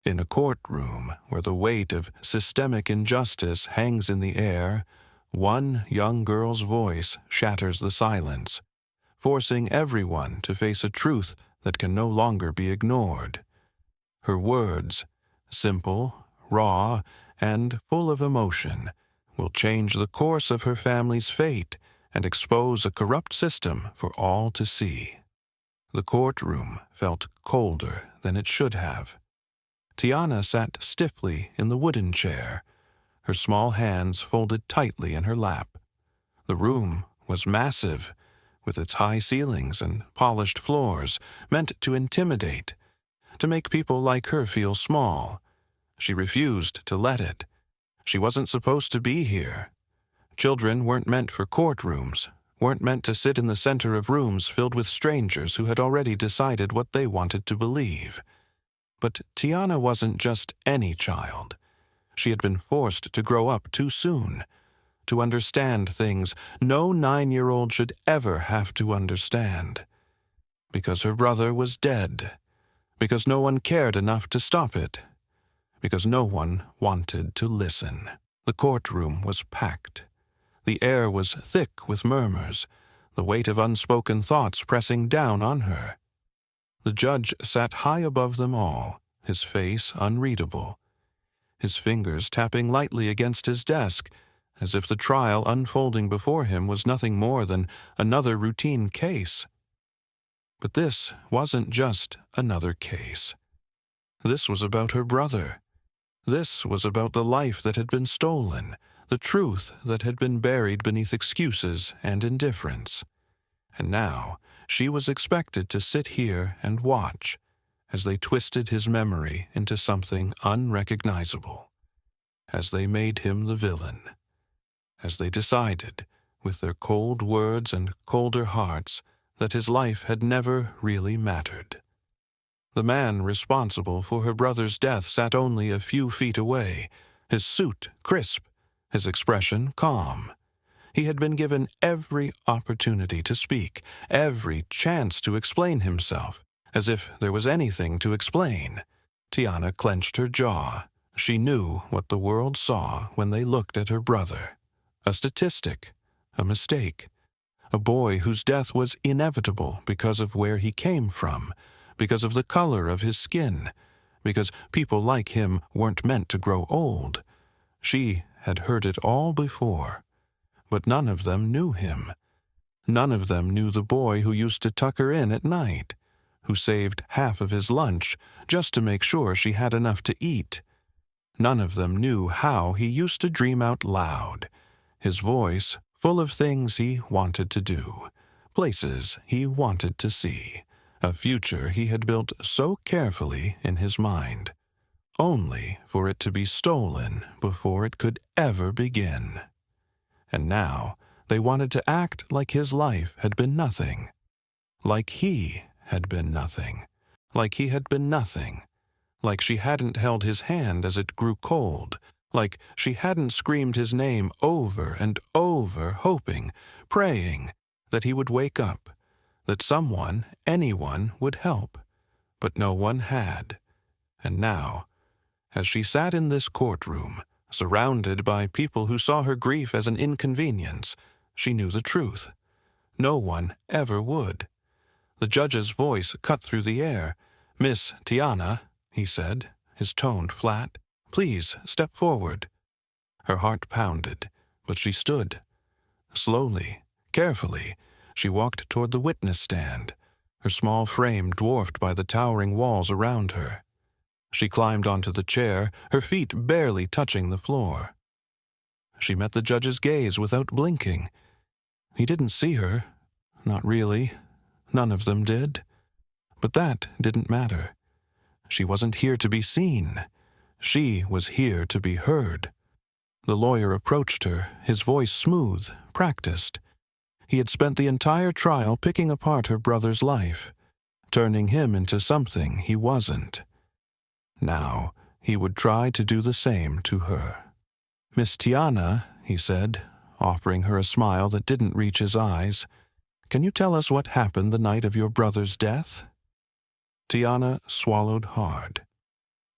In a courtroom where the weight of systemic injustice hangs in the air, one young girl's voice shatters the silence, forcing everyone to face a truth that can no longer be ignored. Her words, simple, raw, and full of emotion, will change the course of her family's fate and expose a corrupt system for all to see. The courtroom felt colder than it should have. Tiana sat stiffly in the wooden chair, her small hands folded tightly in her lap. The room was massive, with its high ceilings and polished floors, meant to intimidate, to make people like her feel small. She refused to let it. She wasn't supposed to be here. Children weren't meant for courtrooms, weren't meant to sit in the center of rooms filled with strangers who had already decided what they wanted to believe. But Tiana wasn't just any child. She had been forced to grow up too soon, to understand things no 9-year-old should ever have to understand. Because her brother was dead. Because no one cared enough to stop it. Because no one wanted to listen. The courtroom was packed. The air was thick with murmurs, the weight of unspoken thoughts pressing down on her. The judge sat high above them all, his face unreadable, his fingers tapping lightly against his desk, as if the trial unfolding before him was nothing more than another routine case. But this wasn't just another case. This was about her brother. This was about the life that had been stolen, the truth that had been buried beneath excuses and indifference. And now she was expected to sit here and watch as they twisted his memory into something unrecognizable, as they made him the villain, as they decided, with their cold words and colder hearts, that his life had never really mattered. The man responsible for her brother's death sat only a few feet away, his suit crisp, his expression calm. He had been given every opportunity to speak, every chance to explain himself, as if there was anything to explain. Tiana clenched her jaw. She knew what the world saw when they looked at her brother. A statistic, a mistake, a boy whose death was inevitable because of where he came from, because of the color of his skin, because people like him weren't meant to grow old. She had heard it all before. But none of them knew him. None of them knew the boy who used to tuck her in at night, who saved half of his lunch just to make sure she had enough to eat. None of them knew how he used to dream out loud, his voice full of things he wanted to do, places he wanted to see, a future he had built so carefully in his mind, only for it to be stolen before it could ever begin. And now they wanted to act like his life had been nothing, like he had been nothing, like he had been nothing, like she hadn't held his hand as it grew cold, like she hadn't screamed his name over and over, hoping, praying that he would wake up, that someone, anyone, would help. But no one had. And now, as she sat in this courtroom, surrounded by people who saw her grief as an inconvenience, she knew the truth. No one ever would. The judge's voice cut through the air. "Miss Tiana," he said, his tone flat, "please step forward." Her heart pounded, but she stood. Slowly, carefully, she walked toward the witness stand, her small frame dwarfed by the towering walls around her. She climbed onto the chair, her feet barely touching the floor. She met the judge's gaze without blinking. He didn't see her. Not really. None of them did. But that didn't matter. She wasn't here to be seen. She was here to be heard. The lawyer approached her, his voice smooth, practiced. He had spent the entire trial picking apart her brother's life, turning him into something he wasn't. Now, he would try to do the same to her. "Miss Tiana," he said, offering her a smile that didn't reach his eyes, "can you tell us what happened the night of your brother's death?" Tiana swallowed hard.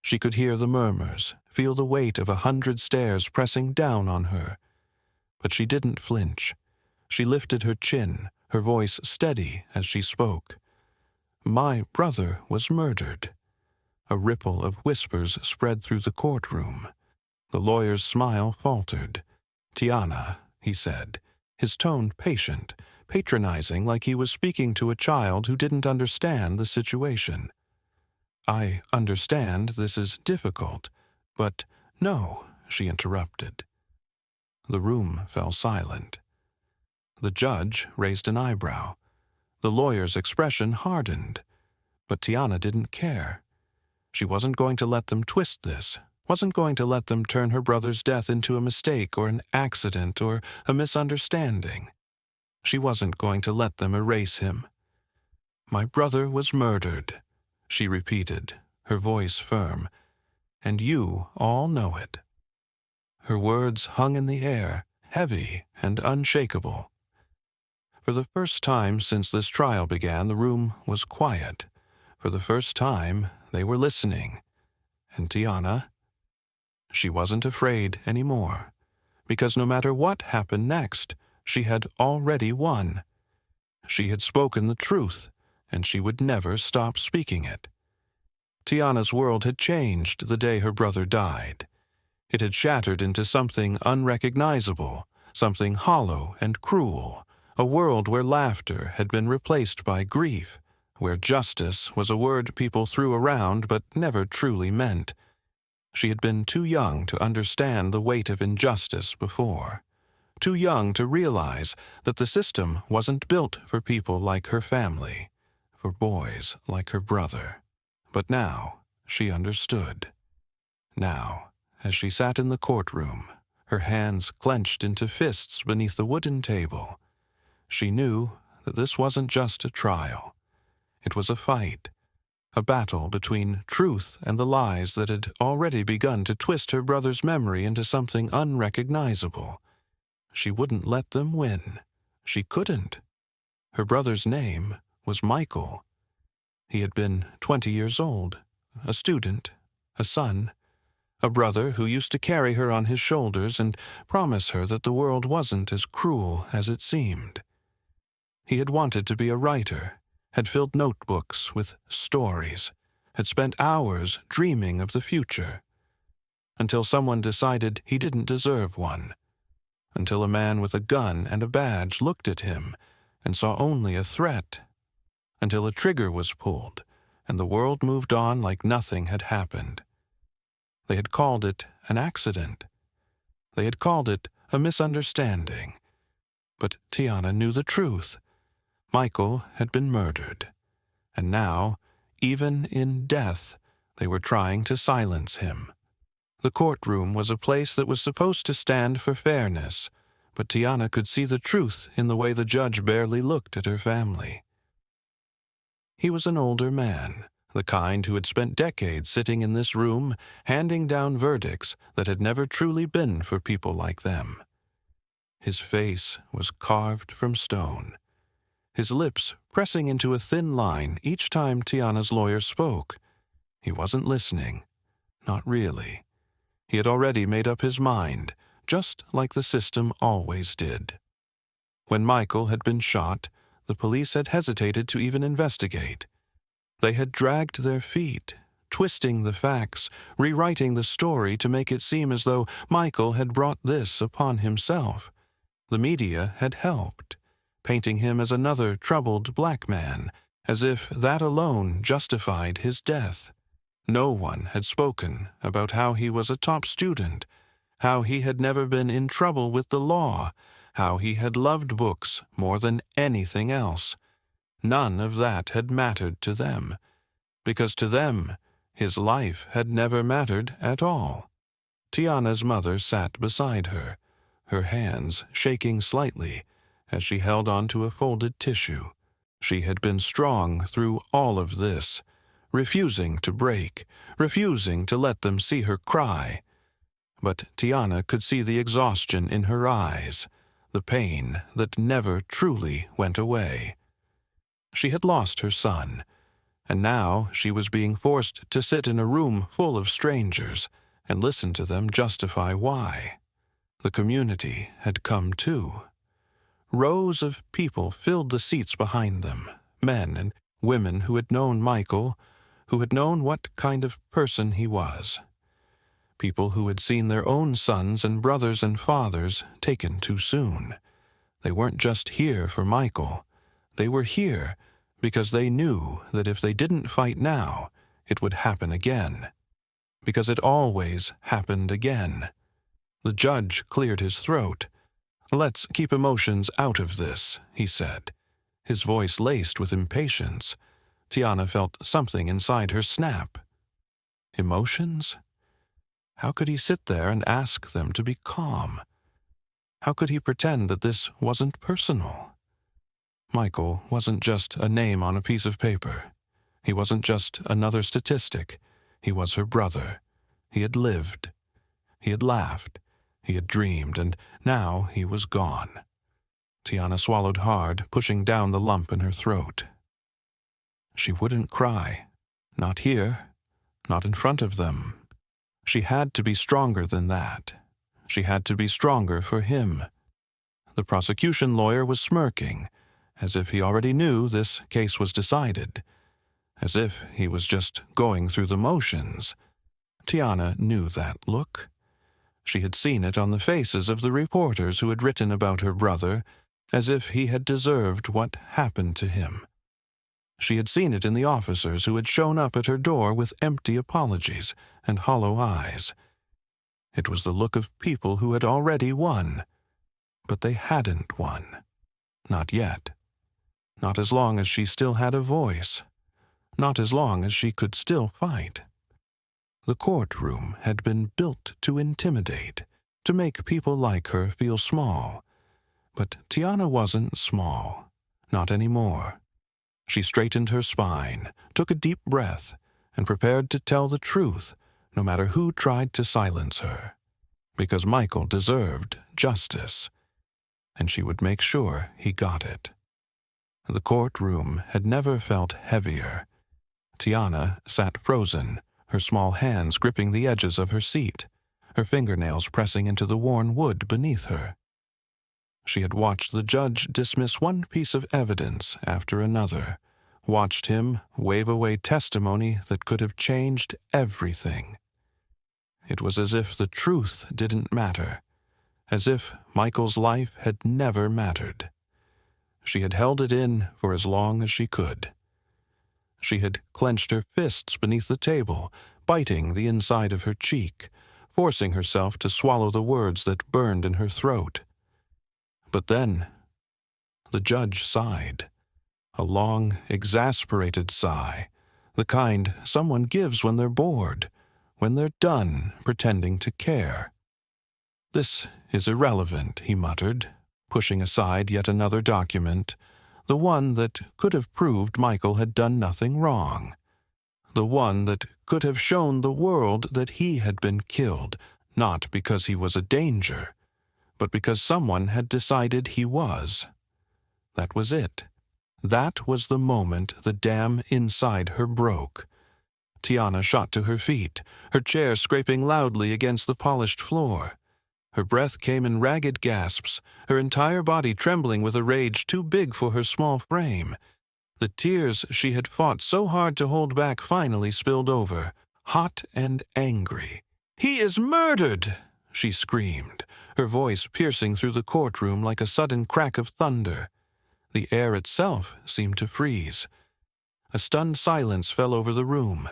She could hear the murmurs, feel the weight of 100 stares pressing down on her. But she didn't flinch. She lifted her chin, her voice steady as she spoke. "My brother was murdered." A ripple of whispers spread through the courtroom. The lawyer's smile faltered. "Tiana," he said, his tone patient, patronizing, like he was speaking to a child who didn't understand the situation. "I understand this is difficult, but no," she interrupted. The room fell silent. The judge raised an eyebrow. The lawyer's expression hardened. But Tiana didn't care. She wasn't going to let them twist this, wasn't going to let them turn her brother's death into a mistake or an accident or a misunderstanding. She wasn't going to let them erase him. "My brother was murdered," she repeated, her voice firm, "and you all know it." Her words hung in the air, heavy and unshakable. For the first time since this trial began, the room was quiet. For the first time, they were listening. And Tiana, she wasn't afraid anymore, because no matter what happened next, she had already won. She had spoken the truth, and she would never stop speaking it. Tiana's world had changed the day her brother died. It had shattered into something unrecognizable, something hollow and cruel, a world where laughter had been replaced by grief, where justice was a word people threw around but never truly meant. She had been too young to understand the weight of injustice before, too young to realize that the system wasn't built for people like her family, for boys like her brother. But now she understood. Now, as she sat in the courtroom, her hands clenched into fists beneath the wooden table, she knew that this wasn't just a trial. It was a fight, a battle between truth and the lies that had already begun to twist her brother's memory into something unrecognizable. She wouldn't let them win. She couldn't. Her brother's name was Michael. He had been 20 years old, a student, a son, a brother who used to carry her on his shoulders and promise her that the world wasn't as cruel as it seemed. He had wanted to be a writer, had filled notebooks with stories, had spent hours dreaming of the future, until someone decided he didn't deserve one, until a man with a gun and a badge looked at him and saw only a threat, until a trigger was pulled and the world moved on like nothing had happened. They had called it an accident. They had called it a misunderstanding. But Tiana knew the truth. Michael had been murdered, and now, even in death, they were trying to silence him. The courtroom was a place that was supposed to stand for fairness, but Tiana could see the truth in the way the judge barely looked at her family. He was an older man, the kind who had spent decades sitting in this room, handing down verdicts that had never truly been for people like them. His face was carved from stone, his lips pressing into a thin line each time Tiana's lawyer spoke. He wasn't listening. Not really. He had already made up his mind, just like the system always did. When Michael had been shot, the police had hesitated to even investigate. They had dragged their feet, twisting the facts, rewriting the story to make it seem as though Michael had brought this upon himself. The media had helped, painting him as another troubled black man, as if that alone justified his death. No one had spoken about how he was a top student, how he had never been in trouble with the law, how he had loved books more than anything else. None of that had mattered to them, because to them, his life had never mattered at all. Tiana's mother sat beside her, her hands shaking slightly as she held onto a folded tissue. She had been strong through all of this, refusing to break, refusing to let them see her cry. But Tiana could see the exhaustion in her eyes, the pain that never truly went away. She had lost her son, And now she was being forced to sit in a room full of strangers and listen to them justify why. The community had come too. Rows of people filled the seats behind them, men and women who had known Michael, who had known what kind of person he was. People who had seen their own sons and brothers and fathers taken too soon. They weren't just here for Michael. They were here because they knew that if they didn't fight now, it would happen again. Because it always happened again. The judge cleared his throat. "Let's keep emotions out of this," he said, his voice laced with impatience. Tiana felt something inside her snap. Emotions? How could he sit there and ask them to be calm? How could he pretend that this wasn't personal? Michael wasn't just a name on a piece of paper. He wasn't just another statistic. He was her brother. He had lived. He had laughed. He had dreamed, and now he was gone. Tiana swallowed hard, pushing down the lump in her throat. She wouldn't cry. Not here. Not in front of them. She had to be stronger than that. She had to be stronger for him. The prosecution lawyer was smirking, as if he already knew this case was decided, as if he was just going through the motions. Tiana knew that look. She had seen it on the faces of the reporters who had written about her brother, as if he had deserved what happened to him. She had seen it in the officers who had shown up at her door with empty apologies and hollow eyes. It was the look of people who had already won, but they hadn't won. Not yet. Not as long as she still had a voice. Not as long as she could still fight. The courtroom had been built to intimidate, to make people like her feel small. But Tiana wasn't small. Not anymore. She straightened her spine, took a deep breath, and prepared to tell the truth, no matter who tried to silence her. Because Michael deserved justice, and she would make sure he got it. The courtroom had never felt heavier. Tiana sat frozen, her small hands gripping the edges of her seat, her fingernails pressing into the worn wood beneath her. She had watched the judge dismiss one piece of evidence after another, watched him wave away testimony that could have changed everything. It was as if the truth didn't matter, as if Michael's life had never mattered. She had held it in for as long as she could. She had clenched her fists beneath the table, biting the inside of her cheek, forcing herself to swallow the words that burned in her throat. But then, the judge sighed. A long, exasperated sigh, the kind someone gives when they're bored, when they're done pretending to care. "This is irrelevant," he muttered, pushing aside yet another document, the one that could have proved Michael had done nothing wrong, the one that could have shown the world that he had been killed, not because he was a danger, but because someone had decided he was. That was it. That was the moment the dam inside her broke. Tiana shot to her feet, her chair scraping loudly against the polished floor. Her breath came in ragged gasps, her entire body trembling with a rage too big for her small frame. The tears she had fought so hard to hold back finally spilled over, hot and angry. "He is murdered!" she screamed, her voice piercing through the courtroom like a sudden crack of thunder. The air itself seemed to freeze. A stunned silence fell over the room.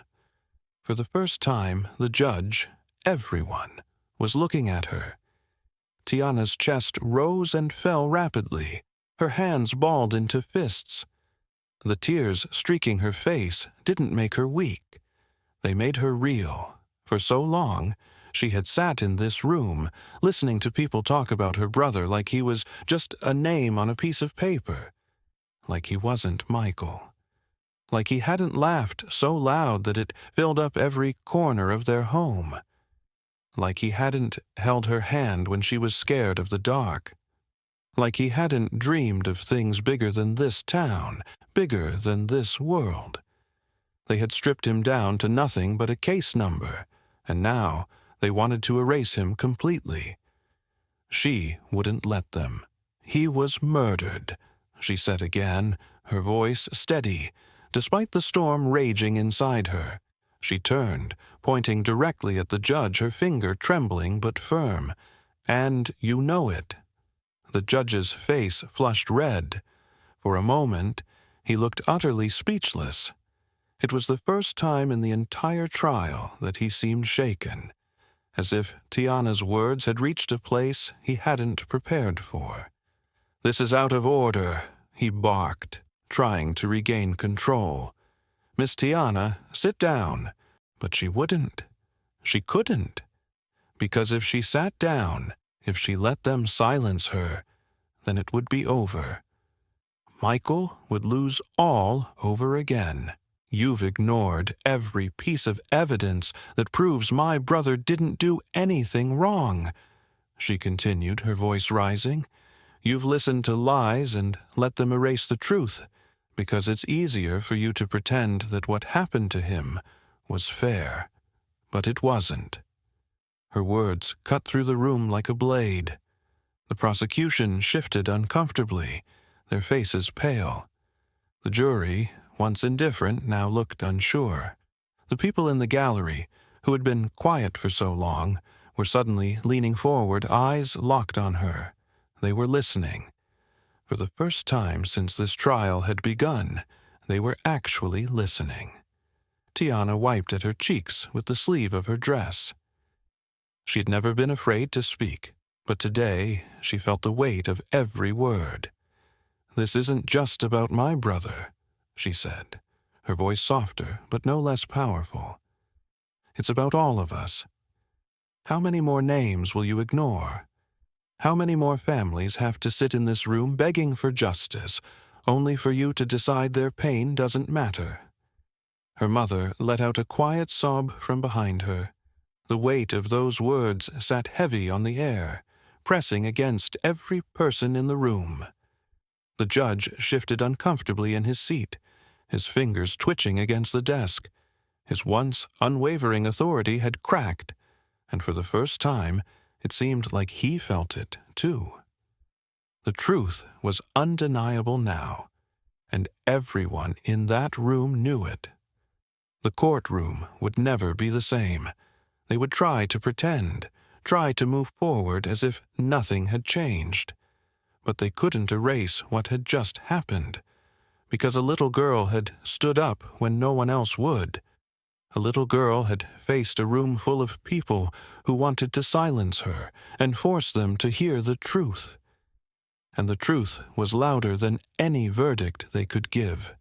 For the first time, the judge, everyone, was looking at her. Tiana's chest rose and fell rapidly, her hands balled into fists. The tears streaking her face didn't make her weak. They made her real. For so long, she had sat in this room, listening to people talk about her brother like he was just a name on a piece of paper. Like he wasn't Michael. Like he hadn't laughed so loud that it filled up every corner of their home. Like he hadn't held her hand when she was scared of the dark. Like he hadn't dreamed of things bigger than this town, bigger than this world. They had stripped him down to nothing but a case number, and now they wanted to erase him completely. She wouldn't let them. "He was murdered," she said again, her voice steady, despite the storm raging inside her. She turned, pointing directly at the judge, her finger trembling but firm. "And you know it." The judge's face flushed red. For a moment, he looked utterly speechless. It was the first time in the entire trial that he seemed shaken, as if Tiana's words had reached a place he hadn't prepared for. "This is out of order," he barked, trying to regain control. "Miss Tiana, sit down." But she wouldn't. She couldn't. Because if she sat down, if she let them silence her, then it would be over. Michael would lose all over again. "You've ignored every piece of evidence that proves my brother didn't do anything wrong," she continued, her voice rising. "You've listened to lies and let them erase the truth, because it's easier for you to pretend that what happened to him was fair. But it wasn't." Her words cut through the room like a blade. The prosecution shifted uncomfortably, their faces pale. The jury, once indifferent, now looked unsure. The people in the gallery, who had been quiet for so long, were suddenly leaning forward, eyes locked on her. They were listening. For the first time since this trial had begun, they were actually listening. Tiana wiped at her cheeks with the sleeve of her dress. She had never been afraid to speak, but today she felt the weight of every word. "This isn't just about my brother," she said, her voice softer but no less powerful. "It's about all of us. How many more names will you ignore? How many more families have to sit in this room begging for justice, only for you to decide their pain doesn't matter?" Her mother let out a quiet sob from behind her. The weight of those words sat heavy on the air, pressing against every person in the room. The judge shifted uncomfortably in his seat, his fingers twitching against the desk. His once unwavering authority had cracked, and for the first time it seemed like he felt it, too. The truth was undeniable now, and everyone in that room knew it. The courtroom would never be the same. They would try to pretend, try to move forward as if nothing had changed. But they couldn't erase what had just happened, because a little girl had stood up when no one else would. A little girl had faced a room full of people who wanted to silence her and force them to hear the truth. And the truth was louder than any verdict they could give.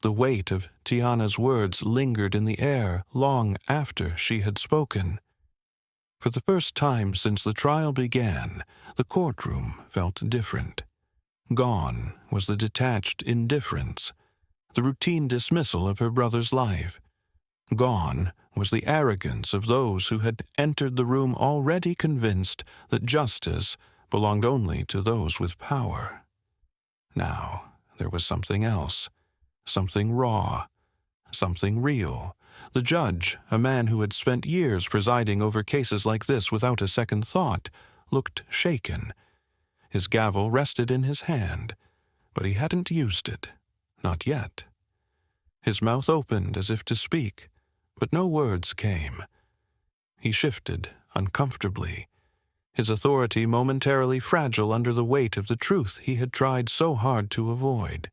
The weight of Tiana's words lingered in the air long after she had spoken. For the first time since the trial began, the courtroom felt different. Gone was the detached indifference, the routine dismissal of her brother's life. Gone was the arrogance of those who had entered the room already convinced that justice belonged only to those with power. Now there was something else. Something raw, something real. The judge, a man who had spent years presiding over cases like this without a second thought, looked shaken. His gavel rested in his hand, but he hadn't used it, not yet. His mouth opened as if to speak, but no words came. He shifted uncomfortably, his authority momentarily fragile under the weight of the truth he had tried so hard to avoid.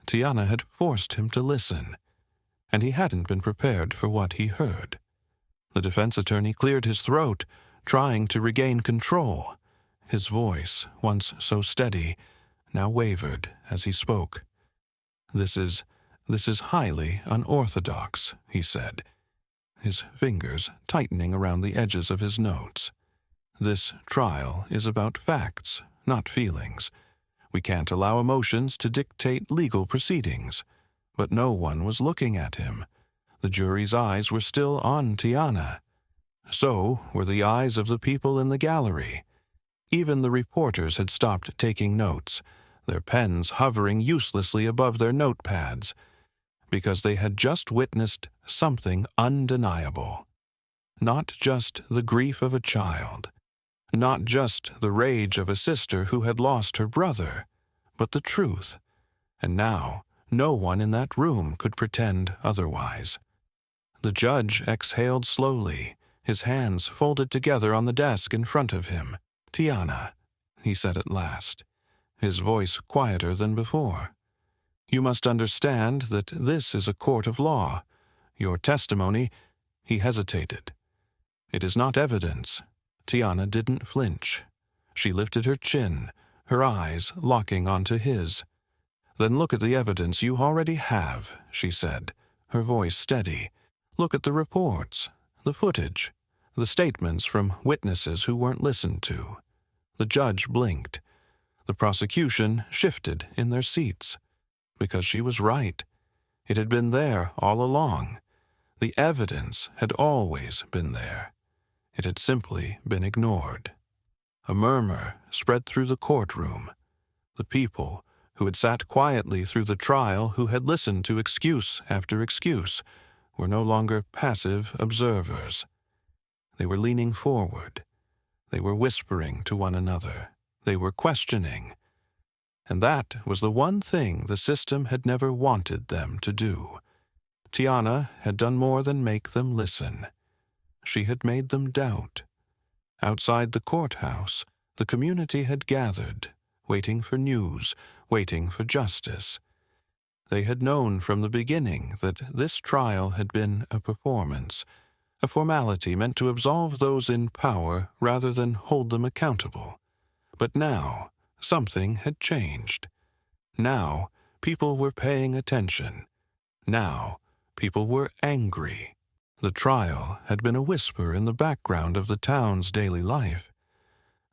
Tiana had forced him to listen, and he hadn't been prepared for what he heard. The defense attorney cleared his throat, trying to regain control. His voice, once so steady, now wavered as he spoke. This is highly unorthodox," he said, his fingers tightening around the edges of his notes. "This trial is about facts, not feelings. We can't allow emotions to dictate legal proceedings." But no one was looking at him. The jury's eyes were still on Tiana. So were the eyes of the people in the gallery. Even the reporters had stopped taking notes, their pens hovering uselessly above their notepads. because they had just witnessed something undeniable. Not just the grief of a child, not just the rage of a sister who had lost her brother, but the truth. And now no one in that room could pretend otherwise. The judge exhaled slowly, his hands folded together on the desk in front of him. "Tiana," he said at last, his voice quieter than before. "You must understand that this is a court of law. Your testimony—" He hesitated. "It is not evidence." Tiana didn't flinch. She lifted her chin, her eyes locking onto his. "Then look at the evidence you already have," she said, her voice steady. "Look at the reports, the footage, the statements from witnesses who weren't listened to." The judge blinked. The prosecution shifted in their seats. Because she was right. It had been there all along. The evidence had always been there. It had simply been ignored. A murmur spread through the courtroom. The people who had sat quietly through the trial, who had listened to excuse after excuse, were no longer passive observers. They were leaning forward. They were whispering to one another. They were questioning. And that was the one thing the system had never wanted them to do. Tiana had done more than make them listen. She had made them doubt. Outside the courthouse, the community had gathered, waiting for news, waiting for justice. They had known from the beginning that this trial had been a performance, a formality meant to absolve those in power rather than hold them accountable. But now, something had changed. Now, people were paying attention. Now, people were angry. The trial had been a whisper in the background of the town's daily life,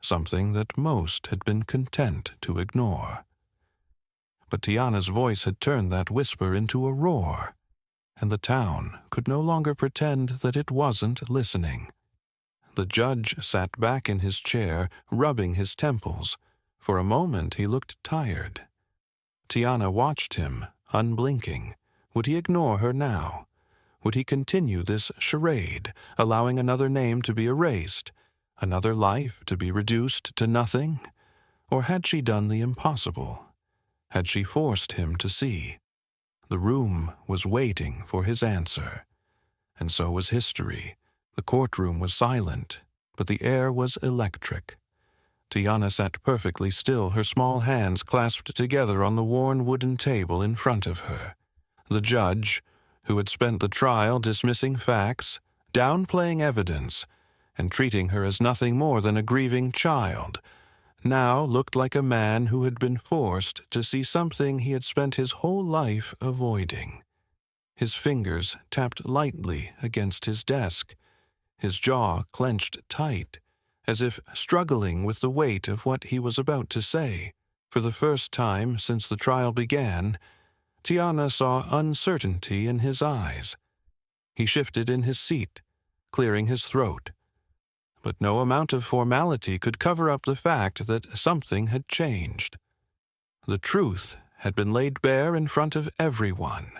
something that most had been content to ignore. But Tiana's voice had turned that whisper into a roar, and the town could no longer pretend that it wasn't listening. The judge sat back in his chair, rubbing his temples. For a moment he looked tired. Tiana watched him, unblinking. Would he ignore her now? Would he continue this charade, allowing another name to be erased, another life to be reduced to nothing? Or had she done the impossible? Had she forced him to see? The room was waiting for his answer. And so was history. The courtroom was silent, but the air was electric. Tiana sat perfectly still, her small hands clasped together on the worn wooden table in front of her. The judge, who had spent the trial dismissing facts, downplaying evidence, and treating her as nothing more than a grieving child, now looked like a man who had been forced to see something he had spent his whole life avoiding. His fingers tapped lightly against his desk, his jaw clenched tight, as if struggling with the weight of what he was about to say. For the first time since the trial began, Tiana saw uncertainty in his eyes. He shifted in his seat, clearing his throat. But no amount of formality could cover up the fact that something had changed. The truth had been laid bare in front of everyone.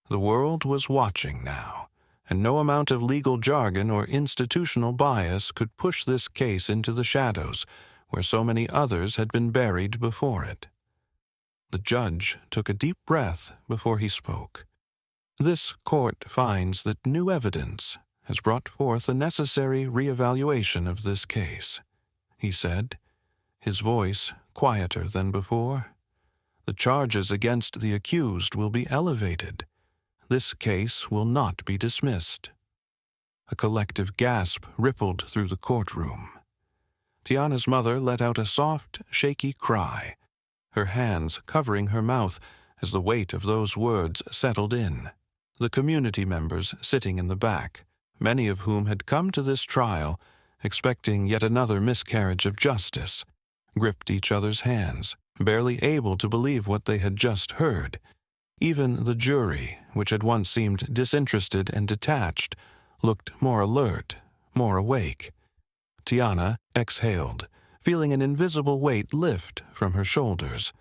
The world was watching now, and no amount of legal jargon or institutional bias could push this case into the shadows, where so many others had been buried before it. The judge took a deep breath before he spoke. "This court finds that new evidence has brought forth a necessary reevaluation of this case," he said, his voice quieter than before. "The charges against the accused will be elevated. This case will not be dismissed." A collective gasp rippled through the courtroom. Tiana's mother let out a soft, shaky cry, her hands covering her mouth as the weight of those words settled in. The community members sitting in the back, many of whom had come to this trial expecting yet another miscarriage of justice, gripped each other's hands, barely able to believe what they had just heard. Even the jury, which had once seemed disinterested and detached, looked more alert, more awake. Tiana exhaled, feeling an invisible weight lift from her shoulders.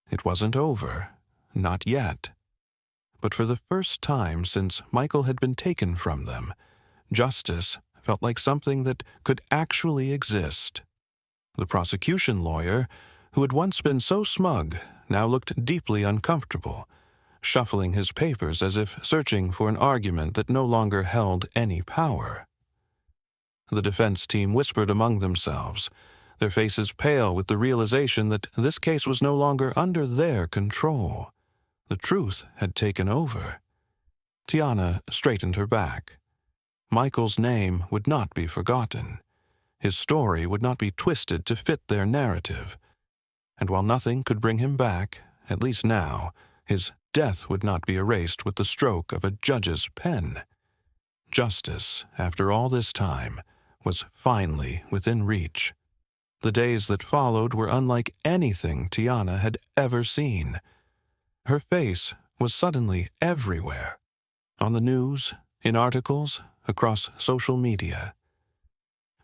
It wasn't over. Not yet. But for the first time since Michael had been taken from them, justice felt like something that could actually exist. The prosecution lawyer, who had once been so smug, now looked deeply uncomfortable, shuffling his papers as if searching for an argument that no longer held any power. The defense team whispered among themselves, their faces pale with the realization that this case was no longer under their control. The truth had taken over. Tiana straightened her back. Michael's name would not be forgotten. His story would not be twisted to fit their narrative. And while nothing could bring him back, at least now, his death would not be erased with the stroke of a judge's pen. Justice, after all this time, was finally within reach. The days that followed were unlike anything Tiana had ever seen. Her face was suddenly everywhere, on the news, in articles, across social media.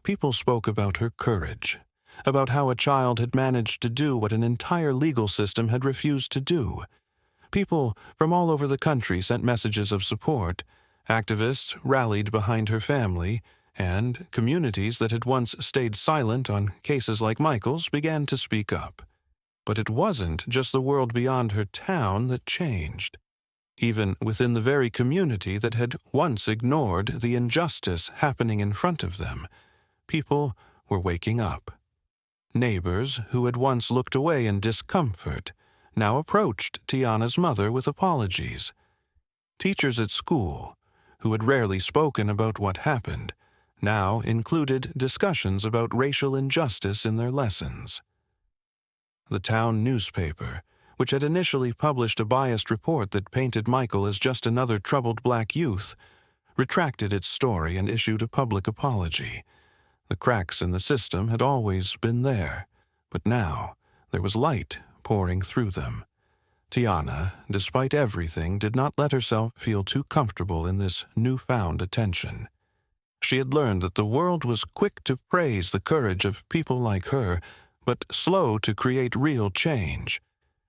People spoke about her courage, about how a child had managed to do what an entire legal system had refused to do. People from all over the country sent messages of support. Activists rallied behind her family, and communities that had once stayed silent on cases like Michael's began to speak up. But it wasn't just the world beyond her town that changed. Even within the very community that had once ignored the injustice happening in front of them, people were waking up. Neighbors who had once looked away in discomfort now approached Tiana's mother with apologies. Teachers at school, who had rarely spoken about what happened, now included discussions about racial injustice in their lessons. The town newspaper, which had initially published a biased report that painted Michael as just another troubled black youth, retracted its story and issued a public apology. The cracks in the system had always been there, but now there was light pouring through them. Tiana, despite everything, did not let herself feel too comfortable in this newfound attention. She had learned that the world was quick to praise the courage of people like her, but slow to create real change.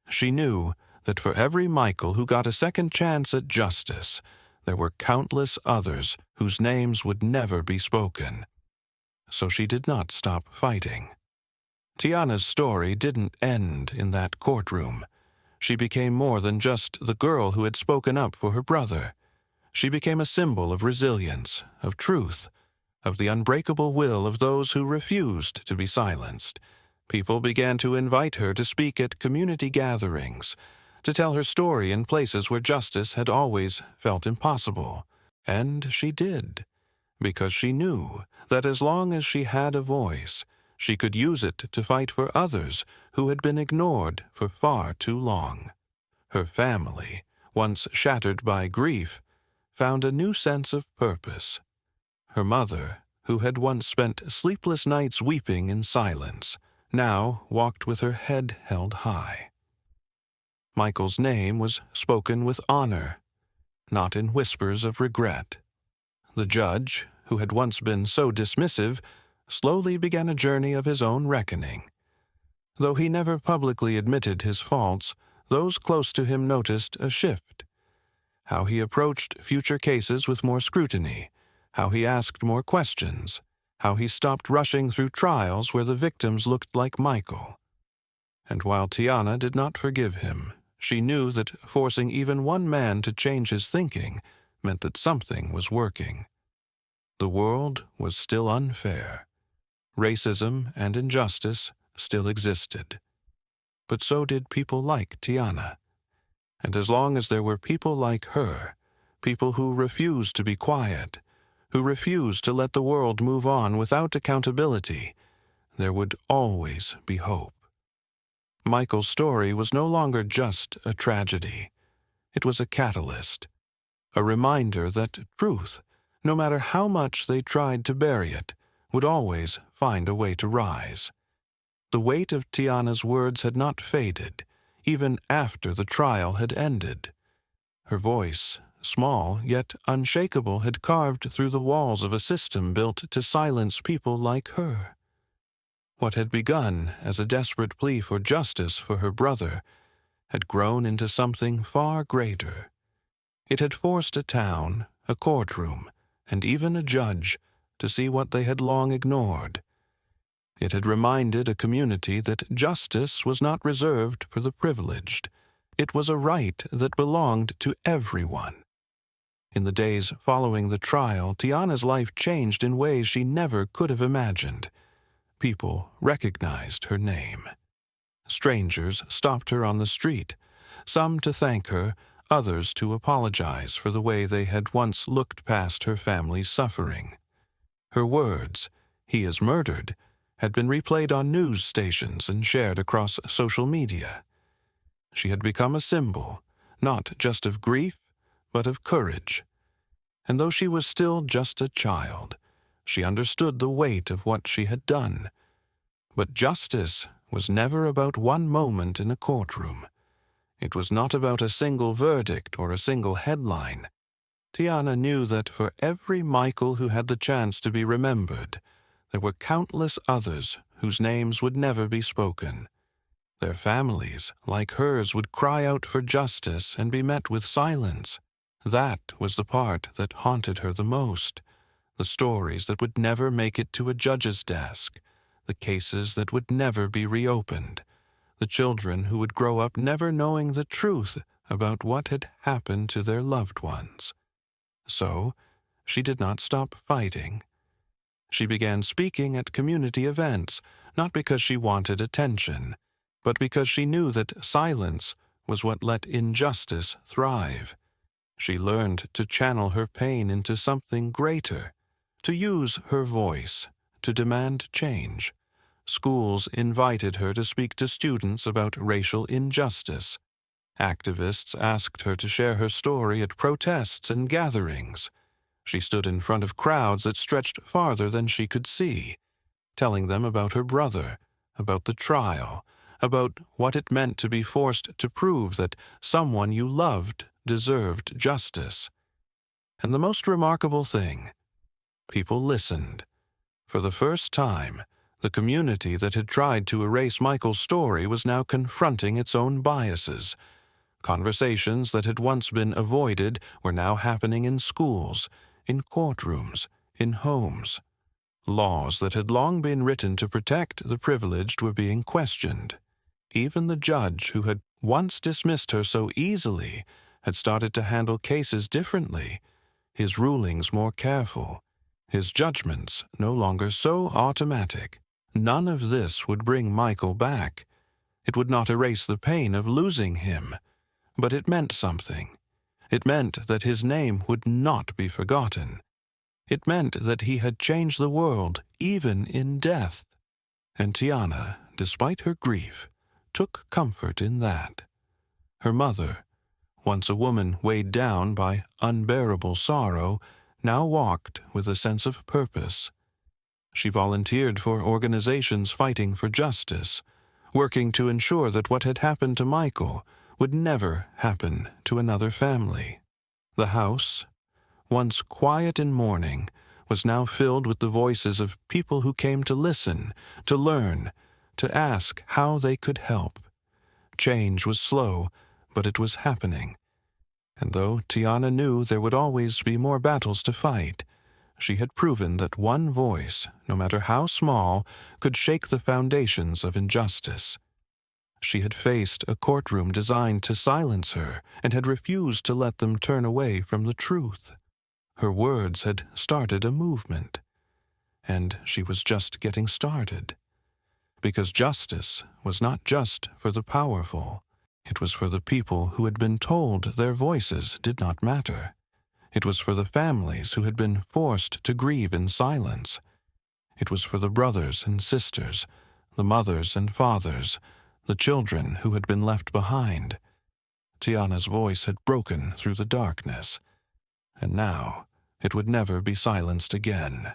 She knew that for every Michael who got a second chance at justice, there were countless others whose names would never be spoken. So she did not stop fighting. Tiana's story didn't end in that courtroom. She became more than just the girl who had spoken up for her brother. She became a symbol of resilience, of truth, of the unbreakable will of those who refused to be silenced. People began to invite her to speak at community gatherings, to tell her story in places where justice had always felt impossible. And she did, because she knew that as long as she had a voice, she could use it to fight for others who had been ignored for far too long. Her family, once shattered by grief, found a new sense of purpose. Her mother, who had once spent sleepless nights weeping in silence, now walked with her head held high. Michael's name was spoken with honor, not in whispers of regret. The judge, who had once been so dismissive, slowly began a journey of his own reckoning. Though he never publicly admitted his faults, those close to him noticed a shift. How he approached future cases with more scrutiny, how he asked more questions, how he stopped rushing through trials where the victims looked like Michael. And while Tiana did not forgive him, she knew that forcing even one man to change his thinking meant that something was working. The world was still unfair. Racism and injustice still existed. But so did people like Tiana. And as long as there were people like her, people who refused to be quiet, who refused to let the world move on without accountability, there would always be hope. Michael's story was no longer just a tragedy. It was a catalyst, a reminder that truth, no matter how much they tried to bury it, would always find a way to rise. The weight of Tiana's words had not faded, even after the trial had ended. Her voice, small yet unshakable, had carved through the walls of a system built to silence people like her. What had begun as a desperate plea for justice for her brother had grown into something far greater. It had forced a town, a courtroom, and even a judge to see what they had long ignored. It had reminded a community that justice was not reserved for the privileged. It was a right that belonged to everyone. In the days following the trial, Tiana's life changed in ways she never could have imagined. People recognized her name. Strangers stopped her on the street, some to thank her, others to apologize for the way they had once looked past her family's suffering. Her words, "He is murdered," had been replayed on news stations and shared across social media. She had become a symbol, not just of grief, but of courage. And though she was still just a child, she understood the weight of what she had done. But justice was never about one moment in a courtroom. It was not about a single verdict or a single headline. Tiana knew that for every Michael who had the chance to be remembered, there were countless others whose names would never be spoken. Their families, like hers, would cry out for justice and be met with silence. That was the part that haunted her the most. The stories that would never make it to a judge's desk, the cases that would never be reopened, the children who would grow up never knowing the truth about what had happened to their loved ones. So, she did not stop fighting. She began speaking at community events, not because she wanted attention, but because she knew that silence was what let injustice thrive. She learned to channel her pain into something greater, to use her voice, to demand change. Schools invited her to speak to students about racial injustice. Activists asked her to share her story at protests and gatherings. She stood in front of crowds that stretched farther than she could see, telling them about her brother, about the trial, about what it meant to be forced to prove that someone you loved deserved justice. And the most remarkable thing, people listened. For the first time, the community that had tried to erase Michael's story was now confronting its own biases. Conversations that had once been avoided were now happening in schools, in courtrooms, in homes. Laws that had long been written to protect the privileged were being questioned. Even the judge who had once dismissed her so easily had started to handle cases differently, his rulings more careful, his judgments no longer so automatic. None of this would bring Michael back. It would not erase the pain of losing him, but it meant something. It meant that his name would not be forgotten. It meant that he had changed the world, even in death. And Tiana, despite her grief, took comfort in that. Her mother, once a woman weighed down by unbearable sorrow, now walked with a sense of purpose. She volunteered for organizations fighting for justice, working to ensure that what had happened to Michael would never happen to another family. The house, once quiet in mourning, was now filled with the voices of people who came to listen, to learn, to ask how they could help. Change was slow, but it was happening. And though Tiana knew there would always be more battles to fight, she had proven that one voice, no matter how small, could shake the foundations of injustice. She had faced a courtroom designed to silence her and had refused to let them turn away from the truth. Her words had started a movement, and she was just getting started. Because justice was not just for the powerful. It was for the people who had been told their voices did not matter. It was for the families who had been forced to grieve in silence. It was for the brothers and sisters, the mothers and fathers, the children who had been left behind. Tiana's voice had broken through the darkness, and now it would never be silenced again.